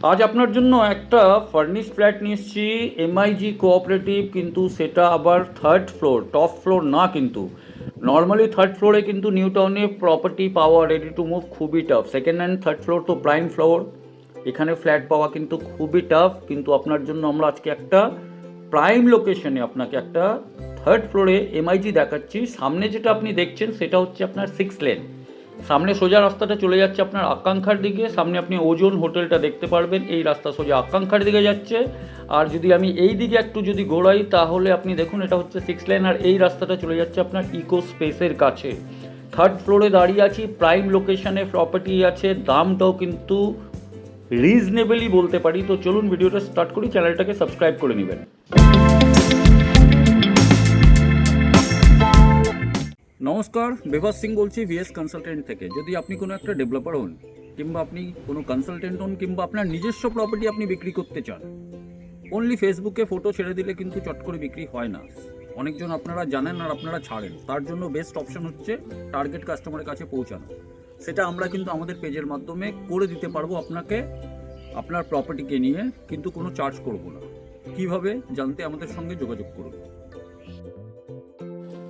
আজ আপনার জন্য একটা ফার্নিশ ফ্ল্যাট নিয়ে এসেছি, এমআইজি কোঅপারেটিভ, কিন্তু সেটা আবার থার্ড ফ্লোর, টপ ফ্লোর না। কিন্তু নর্মালি থার্ড ফ্লোরে কিন্তু নিউ টাউনে প্রপার্টি পাওয়া রেডি টু মুভ খুবই tough. Second hand third floor তো প্রাইম ফ্লোর, এখানে ফ্ল্যাট পাওয়া কিন্তু খুবই টাফ। কিন্তু আপনার জন্য আমরা আজকে একটা প্রাইম লোকেশনে আপনাকে একটা থার্ড ফ্লোরে এমআইজি দেখাচ্ছি। সামনে যেটা আপনি দেখছেন সেটা হচ্ছে আপনার 6 লেন। সামনে সোজা রাস্তাটা চলে যাচ্ছে আপনার আকাঙ্ক্ষার দিকে। সামনে আপনি ওজন হোটেলটা দেখতে পারবেন, এই রাস্তা সোজা আকাঙ্ক্ষার দিকে যাচ্ছে। আর যদি আমি এই দিকে একটু যদি ঘোরাই তাহলে আপনি দেখুন এটা হচ্ছে 6 লেন, আর এই রাস্তাটা চলে যাচ্ছে আপনার ইকো স্পেসের কাছে। থার্ড ফ্লোরে দাঁড়িয়ে আছি, প্রাইম লোকেশনে প্রপার্টি আছে, দামটাও কিন্তু রিজনেবলই বলতে পারি। তো চলুন ভিডিওটা স্টার্ট করি, চ্যানেলটাকে সাবস্ক্রাইব করে নেবেন। নমস্কার, বিভাস সিং বলছি ভিএস কনসালটেন্ট থেকে। যদি আপনি কোনো একটা ডেভেলপার হন, কিংবা আপনি কোনো কনসালটেন্ট হন, কিংবা আপনার নিজস্ব প্রপার্টি আপনি বিক্রি করতে চান, অনলি ফেসবুকে ফটো ছেড়ে দিলে কিন্তু চট করে বিক্রি হয় না। অনেকজন আপনারা জানেন আর আপনারা ছাড়েন, তার জন্য বেস্ট অপশন হচ্ছে টার্গেট কাস্টমারের কাছে পৌঁছানো। সেটা আমরা কিন্তু আমাদের পেজের মাধ্যমে করে দিতে পারবো আপনাকে, আপনার প্রপার্টিকে নিয়ে, কিন্তু কোনো চার্জ করব না। কিভাবে জানতে আমাদের সঙ্গে যোগাযোগ করুন।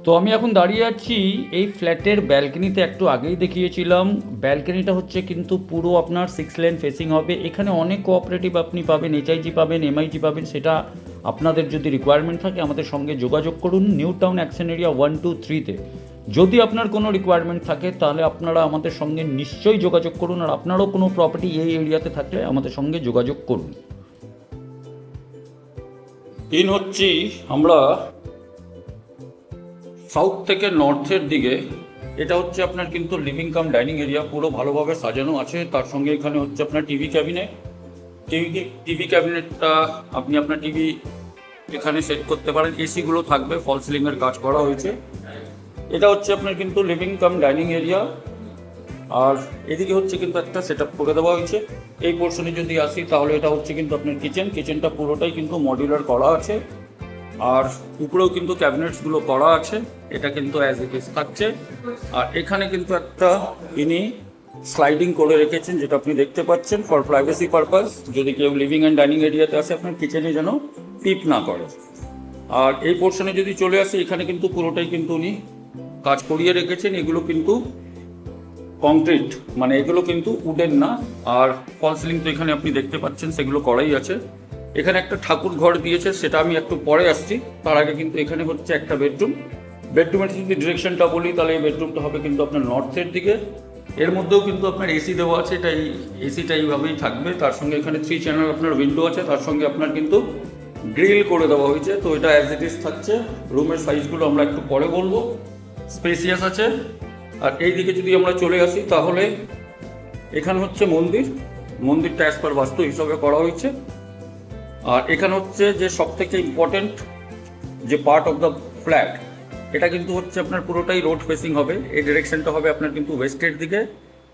তো আমি এখন দাঁড়িয়ে আছি এই ফ্ল্যাটের ব্যালকনিতে, একটু আগেই দেখিয়েছিলাম। ব্যালকনিটা হচ্ছে কিন্তু পুরো আপনার 6 লেন ফেসিং হবে। এখানে অনেক কোঅপারেটিভ আপনি পাবেন, এইচআইজি পাবেন, এমআইজি পাবেন। সেটা আপনাদের যদি রিকোয়ারমেন্ট থাকে আমাদের সঙ্গে যোগাযোগ করুন নিউ টাউন অ্যাকশন এরিয়া 1-2-3-তে। যদি আপনার কোনো রিকোয়ারমেন্ট থাকে তাহলে আপনারা আমাদের সঙ্গে নিশ্চয়ই যোগাযোগ করুন। আর আপনারও কোনো প্রপার্টি এই এরিয়াতে থাকলে আমাদের সঙ্গে যোগাযোগ করুন। হচ্ছি আমরা সাউথ থেকে নর্থের দিকে। এটা হচ্ছে আপনার কিন্তু লিভিং কাম ডাইনিং এরিয়া, পুরো ভালোভাবে সাজানো আছে। তার সঙ্গে এখানে হচ্ছে আপনার টিভি ক্যাবিনেট। টিভি ক্যাবিনেটটা আপনি আপনার টিভি এখানে সেট করতে পারেন। এসিগুলো থাকবে, ফল সিলিংয়ের কাজ করা হয়েছে। এটা হচ্ছে আপনার কিন্তু লিভিং কাম ডাইনিং এরিয়া। আর এদিকে হচ্ছে কিন্তু একটা সেট আপ করে দেওয়া হয়েছে। এই পোর্শনে যদি আসি তাহলে এটা হচ্ছে কিন্তু আপনার কিচেনটা পুরোটাই কিন্তু মডিউলার করা আছে। আর উপরেও কিন্তু ক্যাবিনেটসগুলো করা আছে, এটা কিন্তু অ্যাজ ইট ইজ থাকছে। আর এখানে কিন্তু একটা ইনি স্লাইডিং করে রেখেছেন, যেটা আপনি দেখতে পাচ্ছেন ফর প্রাইভেসি পারপাস। যদি কেউ লিভিং অ্যান্ড ডাইনিং এরিয়াতে আসে আপনার কিচেনে যেন টিপ না করে। আর এই পোর্শনে যদি চলে আসে, এখানে কিন্তু পুরোটাই কিন্তু উনি কাজ করিয়ে রেখেছেন। এগুলো কিন্তু কংক্রিট, মানে এগুলো কিন্তু উডেন না। আর ফল সিলিং তো এখানে আপনি দেখতে পাচ্ছেন, সেগুলো করাই আছে। এখানে একটা ঠাকুর ঘর দিয়েছে, সেটা আমি একটু পরে আসছি। তার আগে কিন্তু এখানে হচ্ছে একটা বেডরুমের যদি ডিরেকশনটা বলি তাহলে এই বেডরুমটা হবে কিন্তু আপনার নর্থের দিকে। এর মধ্যেও কিন্তু আপনার এসি দেওয়া আছে, এসিটা এইভাবেই থাকবে। তার সঙ্গে এখানে 3 চ্যানেল আপনার উইন্ডো আছে, তার সঙ্গে আপনার কিন্তু গ্রিল করে দেওয়া হয়েছে। তো এটা অ্যাজ ইট ইজ থাকছে। রুমের সাইজগুলো আমরা একটু পরে বলবো। স্পেসিয়াস আছে। আর এই দিকে যদি আমরা চলে আসি তাহলে এখানে হচ্ছে মন্দিরটা অ্যাজ পার বাস্তু হিসাবে করা হয়েছে। আর এখানে হচ্ছে যে সব থেকে ইম্পর্টেন্ট যে পার্ট অফ দ্য ফ্ল্যাট, এটা কিন্তু হচ্ছে আপনার পুরোটাই রোড ফেসিং হবে। এই ডিরেকশনটা হবে আপনার কিন্তু ওয়েস্টের দিকে।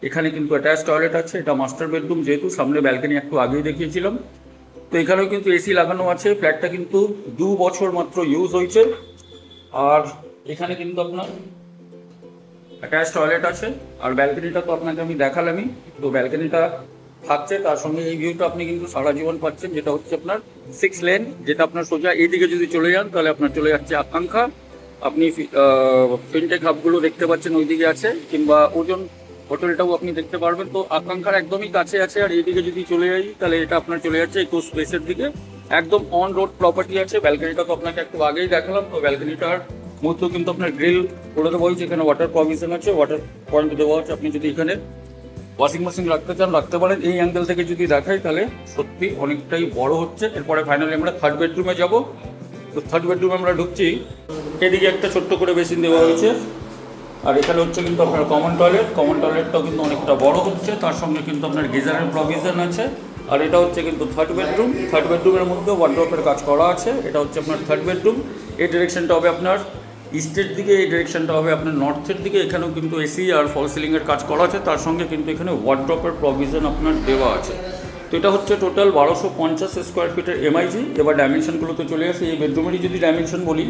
এখানে কিন্তু অ্যাটাচ টয়লেট আছে, এটা মাস্টার বেডরুম, যেহেতু সামনে ব্যালকনি একটু আগেই দেখিয়েছিলাম। তো এখানেও কিন্তু এসি লাগানো আছে। ফ্ল্যাটটা কিন্তু 2 বছর মাত্র ইউজ হয়েছে। আর এখানে কিন্তু আপনার অ্যাটাচ টয়লেট আছে। আর ব্যালকনিটা তো আপনাকে আমি দেখালামই। তো ব্যালকনিটা থাকছে, তার সঙ্গে এই ভিউটা আপনি কিন্তু সারা জীবন পাচ্ছেন, যেটা হচ্ছে আপনার 6 লেন। যেটা আপনার সোজা এইদিকে যদি চলে যান তাহলে আপনার চলে যাচ্ছে আকাঙ্ক্ষা। আপনি ফিনটেক হাবগুলো দেখতে পাচ্ছেন ওইদিকে আছে, কিংবা ওজন হোটেলটাও আপনি দেখতে পারবেন। তো আকাঙ্ক্ষার একদমই কাছে আছে। আর এইদিকে যদি চলে যাই তাহলে এটা আপনার চলে যাচ্ছে ইকো স্পেসের দিকে, একদম অন রোড প্রপার্টি আছে। ব্যালকনিটা তো আপনাকে একটু আগেই দেখালাম। তো ব্যালকনিটার মধ্যেও কিন্তু আপনার গ্রিল করে দেওয়া হয়েছে। এখানে ওয়াটার প্রভিশন আছে, ওয়াটার পয়েন্ট দেওয়া আছে। আপনি যদি এখানে ওয়াশিং মেশিন রাখতে চান রাখতে পারেন। এই অ্যাঙ্গেল থেকে যদি দেখাই তাহলে সত্যি অনেকটাই বড় হচ্ছে। এরপরে ফাইনালি আমরা থার্ড বেডরুমে যাব। তো থার্ড বেডরুমে আমরা ঢুকছি। এদিকে একটা ছোট্ট করে বেসিন দেওয়া হয়েছে। আর এখানে হচ্ছে কিন্তু আপনার কমন টয়লেটটাও কিন্তু অনেকটা বড় হচ্ছে। তার সঙ্গে কিন্তু আপনার গিজারের প্রভিশন আছে। আর এটা হচ্ছে কিন্তু থার্ড বেডরুমের মধ্যে ওয়ার্ডরোবের কাজ করা আছে। এটা হচ্ছে আপনার থার্ড বেডরুম। এই ডিরেকশনটা হবে আপনার ইস্টের দিকে, এই ডিরেকশনটা হবে আপনার নর্থের দিকে। এখানেও কিন্তু এসি আর ফল সিলিংয়ের কাজ করা আছে। তার সঙ্গে কিন্তু এখানে ওয়ার্ডরোবের প্রভিশন আপনার দেওয়া আছে। তো এটা হচ্ছে টোটাল 1250 স্কোয়ার ফিটের এমআইজি। এবার ডাইমেনশনগুলোতে চলে আসে। এই বেডরুমেরই যদি ডাইমেনশন বলি,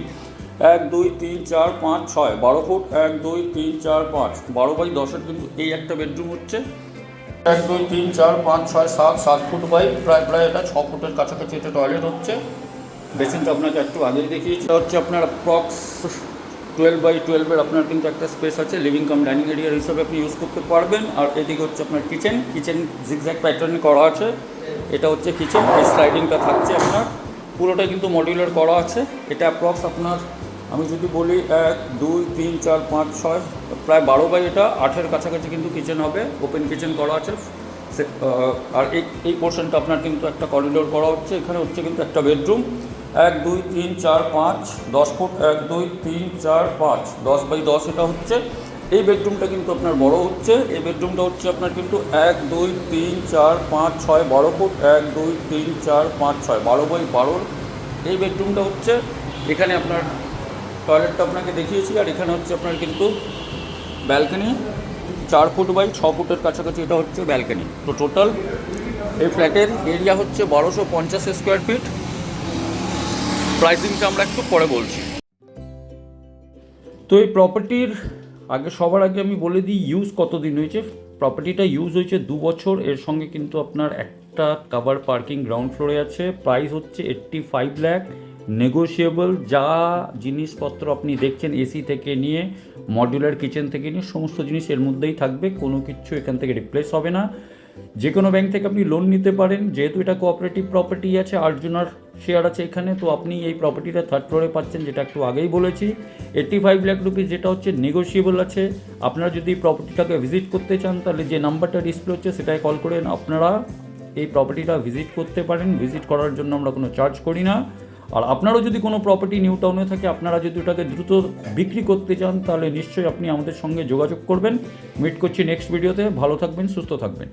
1 2 3 4 5 6 12 ফুট, 1 2 3 4 5 12 বাই 10-এর কিন্তু এই একটা বেডরুম হচ্ছে। 1 2 3 4 5 6 7 7 ফুট বাই প্রায় এটা 6 ফুটের কাছাকাছি এটা টয়লেট হচ্ছে। বেসিনটা আপনাকে একটু আগেই দেখিয়েছি। এটা হচ্ছে আপনার অ্যাপ্রক্স 12 আপনার কিন্তু একটা স্পেস আছে, লিভিং কাম ডাইনিং এরিয়ার হিসাবে আপনি ইউজ করতে পারবেন। আর এদিকে হচ্ছে আপনার কিচেন জিগজ্যাগ প্যাটার্নে করা আছে। এটা হচ্ছে কিচেন, এই স্লাইডিংটা থাকছে আপনার, পুরোটাই কিন্তু মডিউলার করা আছে। এটা অ্যাপ্রক্স আপনার আমি যদি বলি 1 2 3 4 5 6 প্রায় 12 বাই এটা 8-এর কাছাকাছি কিন্তু কিচেন হবে, ওপেন কিচেন করা আছে। আর এই পোর্শনটা আপনার কিন্তু একটা করিডোর করা হচ্ছে। এখানে হচ্ছে কিন্তু একটা বেডরুম, 1 2 3 4 5 10 ফুট, 1 2 3 4 5 10 বাই 10 এটা হচ্ছে। এই বেডরুমটা কিন্তু আপনার বড় হচ্ছে। এই বেডরুমটা হচ্ছে আপনার কিন্তু 1 2 3 4 5 6 12 ফুট, 1 2 3 4 5 6 12 বাই 12 এই বেডরুমটা হচ্ছে। এখানে আপনার টয়লেটটা আপনাকে দেখিয়েছি। আর এখানে হচ্ছে আপনার কিন্তু ব্যালকনি, 4 ফুট বাই 6 ফুটের কাছাকাছি এটা হচ্ছে ব্যালকনি। তো টোটাল এই ফ্ল্যাটের এরিয়া হচ্ছে 1250 স্কোয়ার ফিট। প্রাইসিংটা আমরা একটু পরে বলছি। তো এই প্রপার্টির সবার আগে আমি বলে দিই ইউজ কতদিন হয়েছে। প্রপার্টিটা ইউজ হয়েছে 2 বছর। এর সঙ্গে কিন্তু আপনার একটা কাভার পার্কিং গ্রাউন্ড ফ্লোরে আছে। প্রাইস হচ্ছে 85 লাখ, নেগোশিয়েবল। যা জিনিসপত্র আপনি দেখছেন এসি থেকে নিয়ে মডিউলার কিচেন থেকে নিয়ে সমস্ত জিনিস এর মধ্যেই থাকবে, কোনো কিছু এখান থেকে রিপ্লেস হবে না। যে কোনো ব্যাংক থেকে আপনি লোন নিতে পারেন। যেহেতু এটা কোঅপারেটিভ প্রপার্টি আছে, 8 জনের শেয়ার আছে এখানে, তো আপনি এই প্রপার্টিটা 3rd ফ্লোরে পাচ্ছেন, যেটা একটু আগেই বলেছি। 85 লাখ রুপিস যেটা হচ্ছে নেগোশিয়েবল আছে। আপনারা যদি প্রপার্টিটাকে ভিজিট করতে চান তাহলে যে নাম্বারটা ডিসপ্লে হচ্ছে সেটাই কল করে আপনারা এই প্রপার্টিটা ভিজিট করতে পারেন। ভিজিট করার জন্য আমরা কোনো চার্জ করি না। আর আপনারও যদি কোনো প্রপার্টি নিউ টাউনে থাকে, আপনারা যদি ওটাকে দ্রুত বিক্রি করতে চান তাহলে নিশ্চয়ই আপনি আমাদের সঙ্গে যোগাযোগ করবেন। মিট করছি নেক্সট ভিডিওতে। ভালো থাকবেন, সুস্থ থাকবেন।